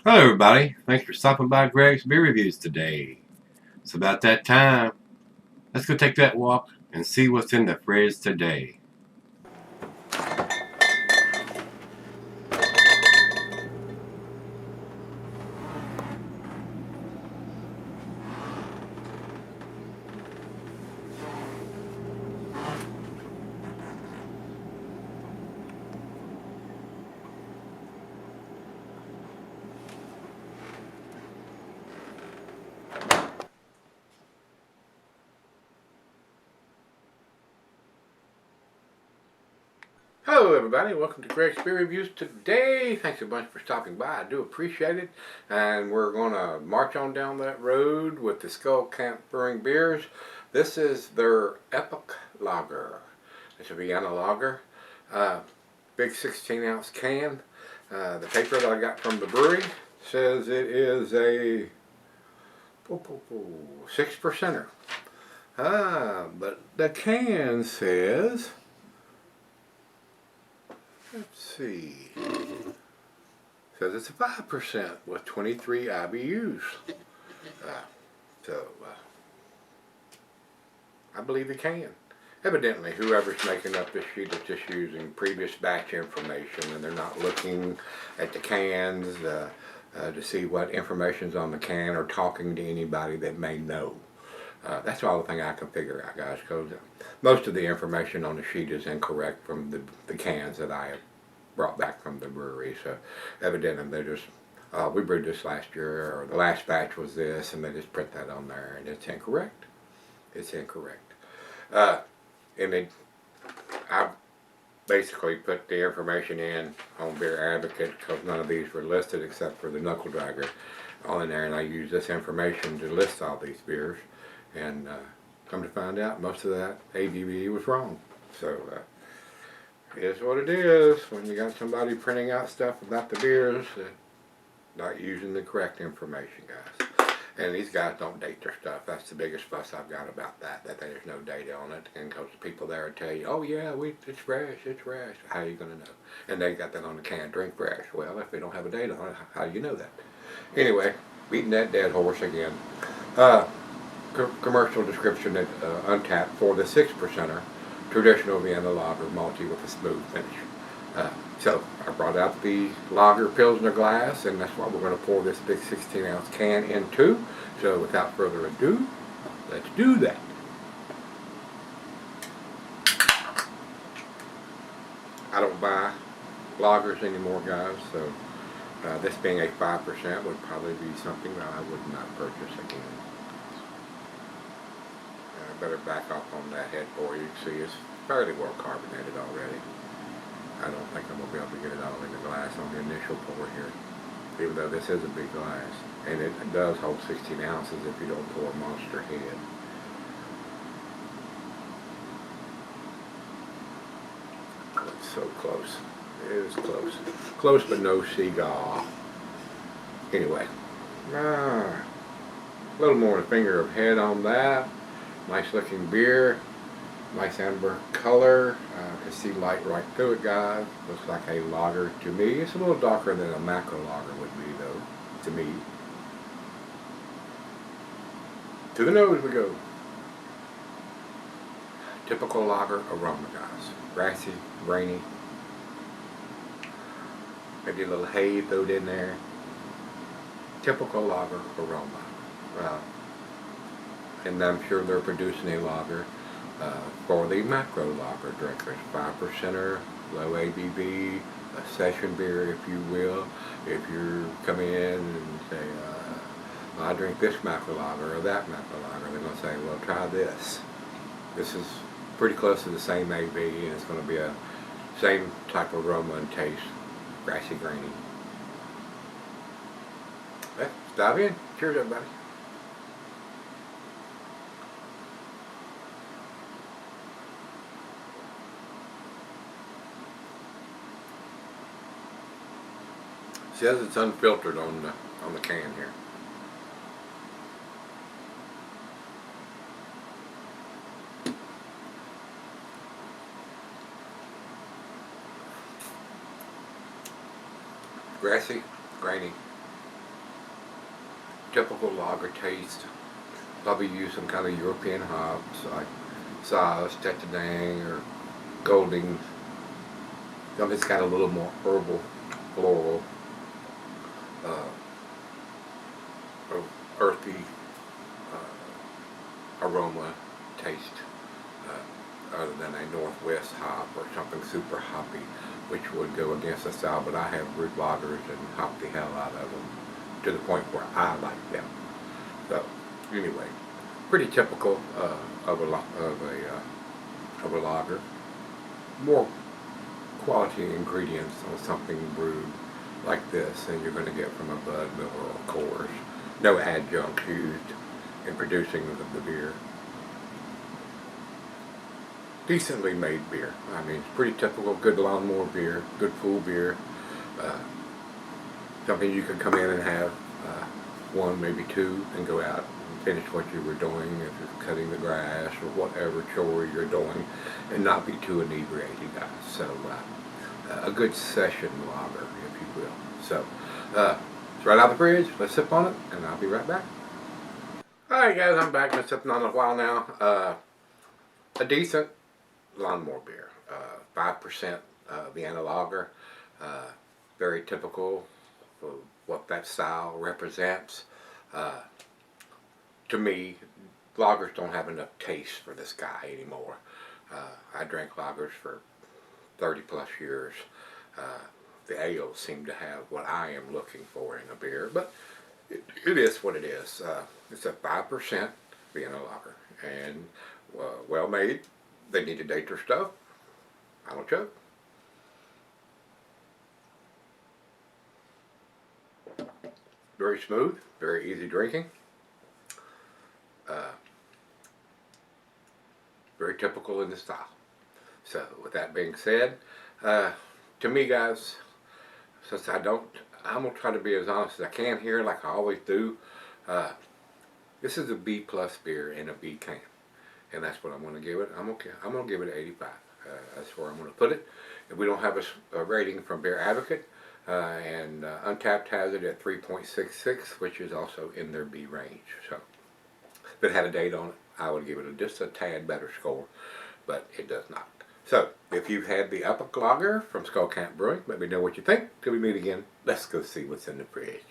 Hello everybody, thanks for stopping by Gregsbeerreviews today. It's about that time. Let's go take that walk and see what's in the fridge today. Hello everybody, welcome to Gregsbeerreviews today. Thanks a bunch for stopping by, I do appreciate it. And we're going to march on down that road with the Skull Camp Brewing Beers. This is their Epoch Lager. It's a Vienna Lager. Big 16-ounce can. The paper that I got from the brewery says it is a 6%er. But the can says, let's see, says it's a 5% with 23 IBUs. I believe it can. Evidently, whoever's making up this sheet is just using previous batch information, and they're not looking at the cans to see what information's on the can or talking to anybody that may know. That's the only thing I can figure out, guys, because most of the information on the sheet is incorrect from the cans that I have brought back from the brewery. So evidently they just, we brewed this last year, or the last batch was this, and they just print that on there, and it's incorrect. It's incorrect. I basically put the information in on Beer Advocate because none of these were listed except for the knuckle dragger on there, and I used this information to list all these beers, and come to find out most of that ABV was wrong. So it is what it is when you got somebody printing out stuff about the beers not using the correct information, guys. And these guys don't date their stuff. That's the biggest fuss I've got about that there's no date on it. And because the people there tell you, oh yeah, it's fresh, it's fresh. How are you going to know? And they got that on the can, drink fresh. Well, if they don't have a date on it, how do you know that? Anyway, beating that dead horse again. Commercial description at Untapped for the 6%er, traditional Vienna lager, malty with a smooth finish. So I brought out the lager Pilsner glass, and that's what we're going to pour this big 16-ounce can into. So without further ado, let's do that. I don't buy lagers anymore, guys, so this being a 5% would probably be something that I would not purchase again. I better back off on that headboard. You can see it's fairly well carbonated already. I don't think I'm going to be able to get it all in the glass on the initial pour here, even though this is a big glass. And it does hold 16 ounces if you don't pour a monster head. It's so close. It is close. Close but no cigar. Anyway, a little more than a finger of head on that. Nice looking beer. Nice amber color. Can see light right through it, guys. Looks like a lager to me. It's a little darker than a macro lager would be, though, to me. To the nose we go. Typical lager aroma, guys. Grassy, grainy. Maybe a little hay thrown in there. Typical lager aroma. And I'm sure they're producing a lager for the macro lager drinkers, 5%er, low ABV, a session beer, if you will. If you come in and say, I drink this macro lager or that macro lager, they're going to say, well, try this. This is pretty close to the same ABV, and it's going to be a same type of aroma and taste, grassy, grainy. Let's dive in. Cheers, everybody. It says it's unfiltered on the can here. Grassy, grainy, typical lager taste. Probably use some kind of European hops like Saaz, Tetterdang, or Golding. Something's got a little more herbal, floral, uh, earthy aroma taste, other than a Northwest hop or something super hoppy, which would go against the style. But I have brewed lagers and hopped the hell out of them to the point where I like them. So anyway, pretty typical of a lager. More quality ingredients on something brewed like this than you're going to get from a Bud, Miller, or Coors. No adjuncts used in producing the beer. Decently made beer. I mean, it's pretty typical, good lawnmower beer, good full beer. Something you could come in and have one, maybe two, and go out and finish what you were doing, if you're cutting the grass or whatever chore you're doing, and not be too inebriated, guys. So, a good session lager, if you will. So, it's right out of the fridge. Let's sip on it, and I'll be right back. Alright guys, I'm back. Been sipping on it a while now. A decent lawnmower beer. 5% Vienna lager. Very typical of what that style represents. To me, lagers don't have enough taste for this guy anymore. I drank lagers for 30 plus years. The ales seem to have what I am looking for in a beer, but it is what it is. It's a 5% Vienna lager, and well made. They need to date their stuff. I don't choke. Very smooth, very easy drinking. Very typical in the style. So with that being said, to me guys, since I'm gonna try to be as honest as I can here, like I always do. This is a B plus beer in a B can, and that's what I'm going to give it. I'm going to give it an 85. That's where I'm going to put it. If we don't have a rating from Beer Advocate, and Untapped has it at 3.66, which is also in their B range. So if it had a date on it, I would give it just a tad better score, but it does not. So if you've had the Epoch Lager from Skull Camp Brewing, let me know what you think. Till we meet again, let's go see what's in the fridge.